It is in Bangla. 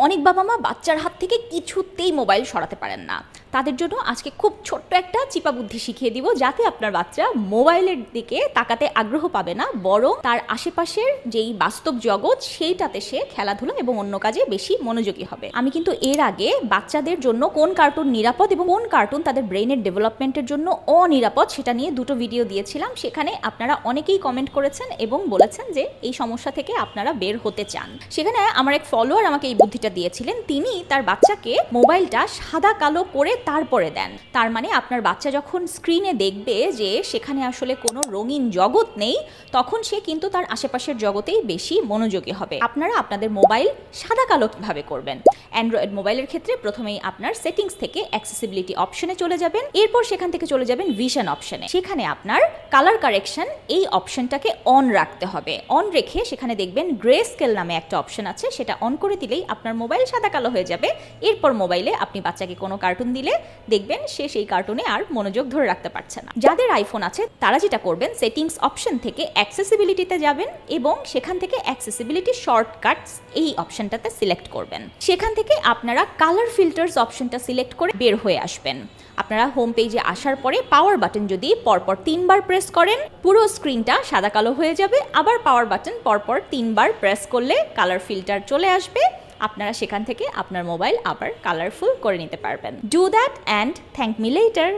অনেক বাবা মা বাচ্চার হাত থেকে কিছুতেই মোবাইল সরাতে পারেন না। তাদের জন্য আজকে খুব ছোট্ট একটা চিপা বুদ্ধি শিখিয়ে দিব, যাতে আপনার বাচ্চা মোবাইলের দিকে তাকাতে আগ্রহ পাবে না, বরং তার আশেপাশের যেই বাস্তব জগৎ সেইটাতে সে খেলাধুলা এবং অন্য কাজে বেশি মনোযোগী হবে। আমি কিন্তু এর আগে বাচ্চাদের জন্য কোন কার্টুন নিরাপদ এবং কোন কার্টুন তাদের ব্রেইনের ডেভেলপমেন্টের জন্য অনিরাপদ সেটা নিয়ে দুটো ভিডিও দিয়েছিলাম। সেখানে আপনারা অনেকেই কমেন্ট করেছেন এবং বলেছেন যে এই সমস্যা থেকে আপনারা বের হতে চান। সেখানে আমার এক ফলোয়ার আমাকে এই বুদ্ধিটা দিয়েছিলেন। তিনি তার বাচ্চাকে মোবাইলটা সাদা কালো করে তারপরে দেন। তার মানে আপনার বাচ্চা যখন স্ক্রিনে দেখবে যে সেখানে আসলে কোনো রঙিন জগৎ নেই, তখন সে কিন্তু তার আশেপাশের জগতেই বেশি মনোযোগী হবে। আপনারা আপনাদের মোবাইল সাদা কালো কিভাবে করবেন? অ্যান্ড্রয়েড মোবাইলের ক্ষেত্রে প্রথমেই আপনার সেটিংস থেকে অ্যাক্সেসিবিলিটি অপশনে চলে যাবেন, এরপর সেখান থেকে চলে যাবেন ভিশন অপশনে। সেখানে আপনার কালার কারেকশন এই অপশনটাকে অন রাখতে হবে। অন রেখে সেখানে দেখবেন গ্রে স্কেল নামে একটা অপশন আছে, সেটা অন করে দিলেই আপনার মোবাইল সাদা কালো হয়ে যাবে। এরপর মোবাইলে আপনি বাচ্চাকে কোনো কার্টুন দিলে দেখবেন সে সেই কার্টুনে আর মনোযোগ ধরে রাখতে পারছে না। যাদের আইফোন আছে তারা যেটা করবেন, সেটিংস অপশন থেকে অ্যাক্সেসিবিলিটিতে যাবেন এবং সেখান থেকে অ্যাক্সেসিবিলিটি শর্টকাটস এই অপশনটাতে সিলেক্ট করবেন। সেখান থেকে আপনারা কালার ফিল্টার্স অপশনটা সিলেক্ট করে বের হয়ে আসবেন। আপনারা হোম পেজে আসার পরে পাওয়ার বাটন যদি পরপর 3 বার প্রেস করেন, পুরো স্ক্রিনটা সাদা কালো হয়ে যাবে। আবার পাওয়ার বাটন পরপর 3 বার প্রেস করলে কালার ফিল্টার চলে আসবে। আপনারা সেখান থেকে আপনার মোবাইল আবার কালারফুল করে নিতে পারবেন। Do that and thank me letter.